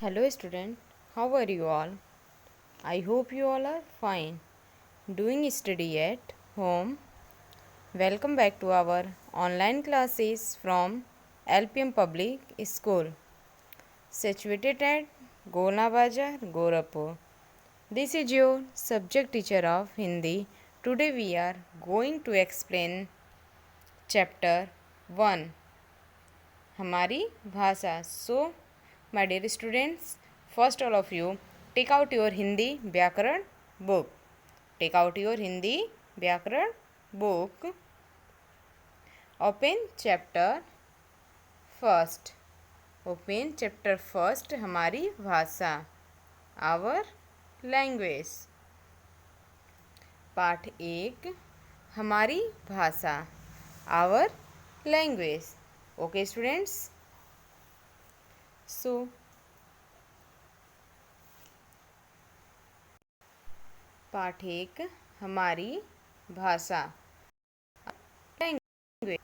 Hello student, how are you all? I hope you all are fine. Doing study at home. Welcome back to our online classes from LPM Public School, situated at Gona Bazar, Gorakhpur. This is your subject teacher of Hindi. Today we are going to explain chapter 1, हमारी भाषा. So, my dear students, first all of you take out your Hindi व्याकरण book. Take out your Hindi व्याकरण book. Open chapter first. Open chapter first. हमारी भाषा, our language. पाठ 1, हमारी भाषा, our language. Okay students. So पाठ 1, हमारी भाषा, लैंग्वेज.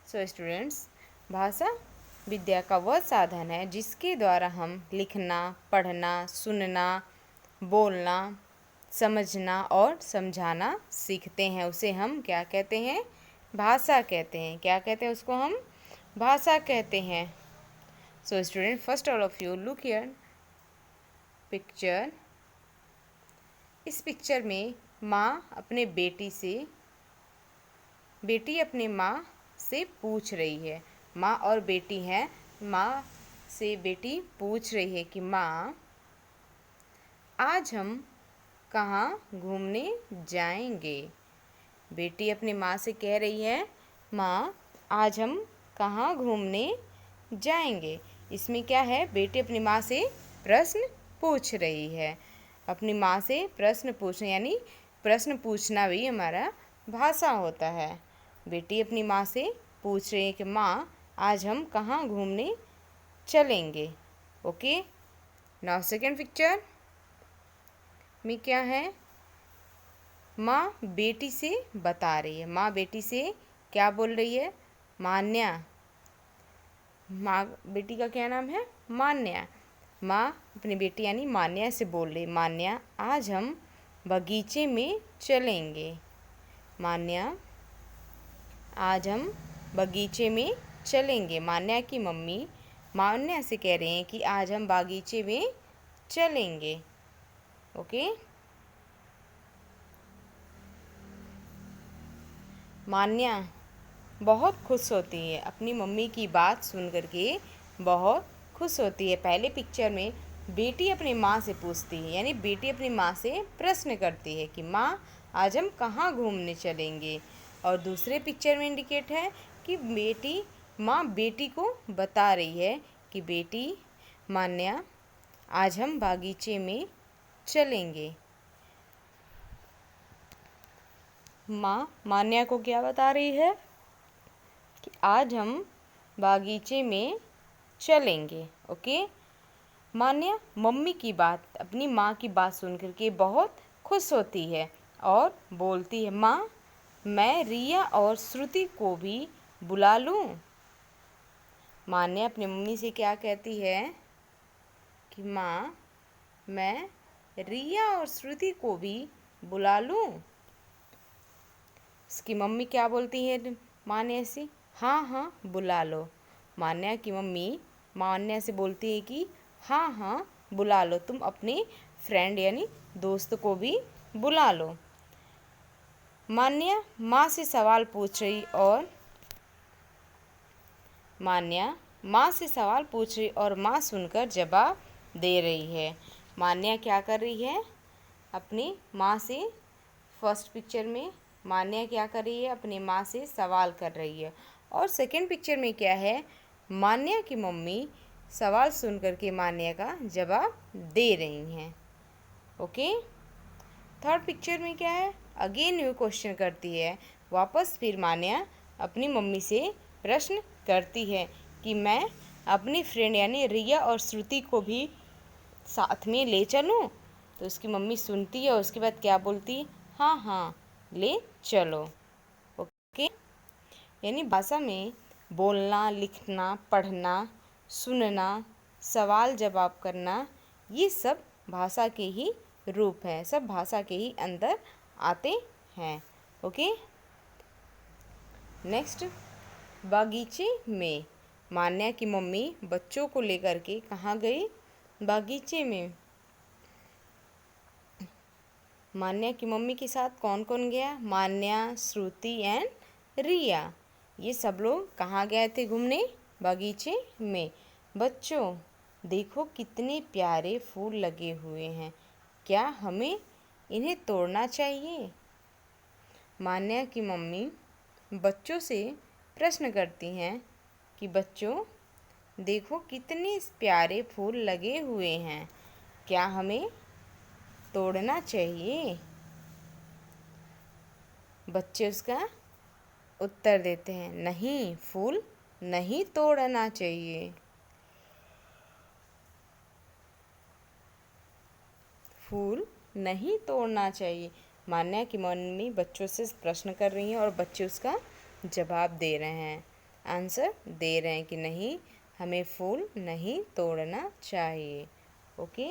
सो स्टूडेंट्स, भाषा विद्या का वह साधन है जिसके द्वारा हम लिखना, पढ़ना, सुनना, बोलना, समझना और समझाना सीखते हैं. उसे हम क्या कहते हैं? भाषा कहते हैं. क्या कहते हैं उसको? हम भाषा कहते हैं. So student, first all of you look here picture. इस पिक्चर में माँ अपने बेटी अपने माँ से पूछ रही है. माँ और बेटी हैं. माँ से बेटी पूछ रही है कि माँ, आज हम कहाँ घूमने जाएंगे. बेटी अपनी माँ से कह रही है, माँ आज हम कहाँ घूमने जाएंगे. इसमें क्या है? बेटी अपनी माँ से प्रश्न पूछ रही है. अपनी माँ से प्रश्न पूछना यानी प्रश्न पूछना भी हमारा भाषा होता है. बेटी अपनी माँ से पूछ रही है कि माँ आज हम कहाँ घूमने चलेंगे. ओके. नाउ सेकेंड पिक्चर में क्या है? माँ बेटी से बता रही है. माँ बेटी से क्या बोल रही है? मान्या. माँ बेटी का क्या नाम है? मान्या. माँ अपनी बेटी यानी मान्या से बोल रही. मान्या, आज हम बगीचे में चलेंगे. मान्या, आज हम बगीचे में चलेंगे. मान्या की मम्मी मान्या से कह रहे हैं कि आज हम बागीचे में चलेंगे. ओके. मान्या बहुत खुश होती है. अपनी मम्मी की बात सुन करके बहुत खुश होती है. पहले पिक्चर में बेटी अपनी माँ से पूछती है यानी बेटी अपनी माँ से प्रश्न करती है कि माँ आज हम कहाँ घूमने चलेंगे. और दूसरे पिक्चर में इंडिकेट है कि माँ बेटी को बता रही है कि बेटी मान्या, आज हम बागीचे में चलेंगे. माँ मान्या को क्या बता रही है? कि आज हम बागीचे में चलेंगे. ओके. मान्या मम्मी की बात, अपनी माँ की बात सुन करके बहुत खुश होती है और बोलती है, माँ मैं रिया और श्रुति को भी बुला लूँ. मान्या अपनी मम्मी से क्या कहती है? कि माँ मैं रिया और श्रुति को भी बुला लूँ. उसकी मम्मी क्या बोलती है मान्या से? हाँ हाँ बुला लो. मान्या की मम्मी मान्या से बोलती है कि हाँ हाँ बुला लो, तुम अपने फ्रेंड यानी दोस्त को भी बुला लो. मान्या माँ से सवाल पूछ रही और माँ सुनकर जवाब दे रही है. मान्या क्या कर रही है? अपनी माँ से फर्स्ट पिक्चर में मान्या क्या कर रही है? अपनी माँ से सवाल कर रही है. और सेकंड पिक्चर में क्या है? मान्या की मम्मी सवाल सुन करके मान्या का जवाब दे रही हैं. ओके. थर्ड पिक्चर में क्या है? अगेन न्यू क्वेश्चन करती है. वापस फिर मान्या अपनी मम्मी से प्रश्न करती है कि मैं अपनी फ्रेंड यानी रिया और श्रुति को भी साथ में ले चलूँ. तो उसकी मम्मी सुनती है और उसके बाद क्या बोलती? हाँ हाँ ले चलो. ओके. यानी भाषा में बोलना, लिखना, पढ़ना, सुनना, सवाल जवाब करना, ये सब भाषा के ही रूप हैं, सब भाषा के ही अंदर आते हैं। ओके, नेक्स्ट, बागीचे में। मान्या की मम्मी बच्चों को लेकर के कहाँ गई? बागीचे में। मान्या की मम्मी के साथ कौन कौन गया? मान्या, श्रुति एंड रिया, ये सब लोग कहाँ गए थे घूमने? बागीचे में। बच्चों, देखो कितने प्यारे फूल लगे हुए हैं, क्या हमें इन्हें तोड़ना चाहिए? मान्या की मम्मी बच्चों से प्रश्न करती हैं कि बच्चों, देखो कितने प्यारे फूल लगे हुए हैं, क्या हमें तोड़ना चाहिए? बच्चे उसका उत्तर देते हैं, नहीं, फूल नहीं तोड़ना चाहिए, फूल नहीं तोड़ना चाहिए। मान्या की मम्मी बच्चों से प्रश्न कर रही हैं और बच्चे उसका जवाब दे रहे हैं, आंसर दे रहे हैं कि नहीं, हमें फूल नहीं तोड़ना चाहिए। ओके,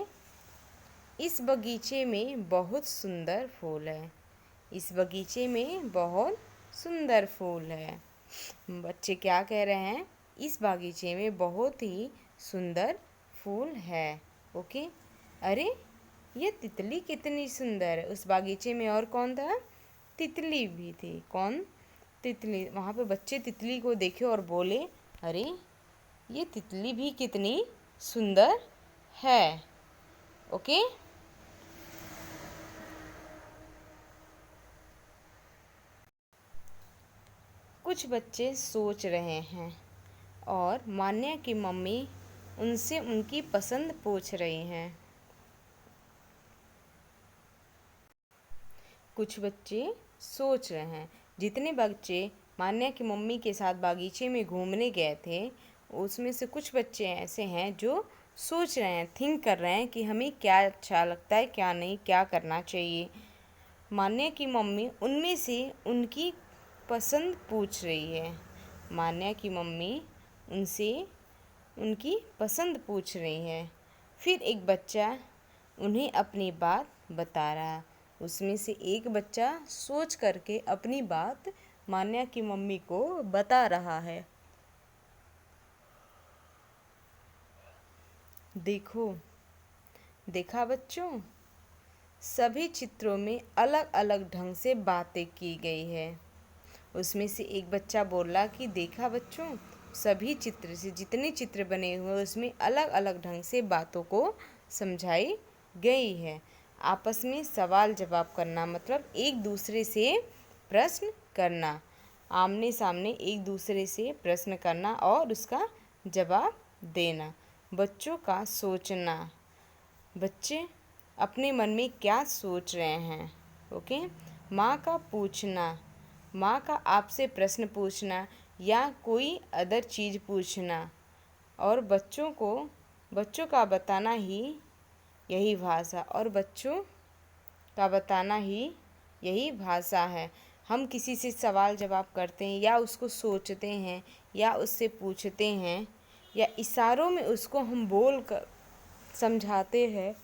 इस बगीचे में बहुत सुंदर फूल है, इस बगीचे में बहुत सुंदर फूल है। बच्चे क्या कह रहे हैं? इस बागीचे में बहुत ही सुंदर फूल है। ओके, अरे ये तितली कितनी सुंदर है। उस बागीचे में और कौन था? तितली भी थी। कौन? तितली। वहाँ पे बच्चे तितली को देखे और बोले, अरे ये तितली भी कितनी सुंदर है। ओके, कुछ बच्चे सोच रहे हैं और मान्या की मम्मी उनसे उनकी पसंद पूछ रही हैं। कुछ बच्चे सोच रहे हैं। जितने बच्चे मान्या की मम्मी के साथ बागीचे में घूमने गए थे, उसमें से कुछ बच्चे ऐसे हैं जो सोच रहे हैं, थिंक कर रहे हैं कि हमें क्या अच्छा लगता है, क्या नहीं, क्या करना चाहिए। मान्या की मम्मी उनमें से उनकी पसंद पूछ रही है। मान्या की मम्मी उनसे उनकी पसंद पूछ रही है। फिर एक बच्चा उन्हें अपनी बात बता रहा है। उसमें से एक बच्चा सोच करके अपनी बात मान्या की मम्मी को बता रहा है। देखो, देखा बच्चों, सभी चित्रों में अलग अलग ढंग से बातें की गई है। उसमें से एक बच्चा बोला कि देखा बच्चों, सभी चित्र से जितने चित्र बने हुए उसमें अलग अलग ढंग से बातों को समझाई गई है। आपस में सवाल जवाब करना मतलब एक दूसरे से प्रश्न करना, आमने सामने एक दूसरे से प्रश्न करना और उसका जवाब देना। बच्चों का सोचना, बच्चे अपने मन में क्या सोच रहे हैं। ओके, माँ का पूछना, माँ का आपसे प्रश्न पूछना या कोई अदर चीज़ पूछना, और बच्चों का बताना ही यही भाषा, और बच्चों का बताना ही यही भाषा है। हम किसी से सवाल जवाब करते हैं या उसको सोचते हैं या उससे पूछते हैं या इशारों में उसको हम बोल कर समझाते हैं,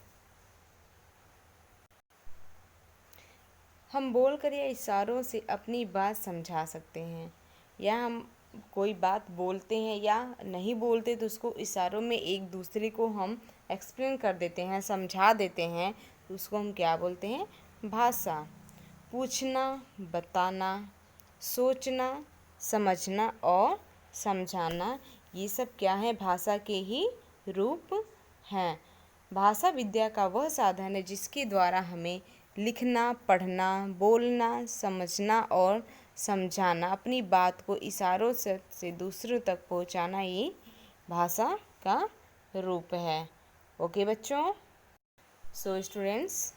हम बोलकर या इशारों से अपनी बात समझा सकते हैं, या हम कोई बात बोलते हैं या नहीं बोलते तो उसको इशारों में एक दूसरे को हम एक्सप्लेन कर देते हैं, समझा देते हैं, तो उसको हम क्या बोलते हैं? भाषा। पूछना, बताना, सोचना, समझना और समझाना, ये सब क्या है? भाषा के ही रूप हैं। भाषा विद्या का वह साधन है जिसके द्वारा हमें लिखना, पढ़ना, बोलना, समझना और समझाना, अपनी बात को इशारों से दूसरों तक पहुंचाना, ये भाषा का रूप है। ओके बच्चों, सो स्टूडेंट्स,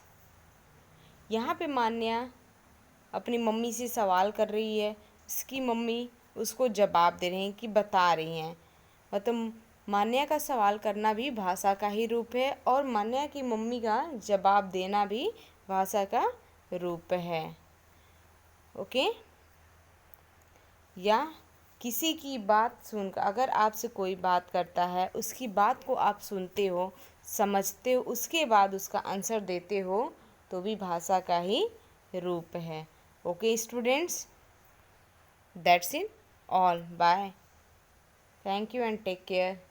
यहाँ पे मान्या अपनी मम्मी से सवाल कर रही है, उसकी मम्मी उसको जवाब दे रही हैं कि बता रही हैं। मतलब मान्या का सवाल करना भी भाषा का ही रूप है और मान्या की मम्मी का जवाब देना भी भाषा का रूप है। ओके, या किसी की बात सुनकर, अगर आपसे कोई बात करता है, उसकी बात को आप सुनते हो, समझते हो, उसके बाद उसका आंसर देते हो, तो भी भाषा का ही रूप है। Okay students, that's it all, bye, thank you and take care.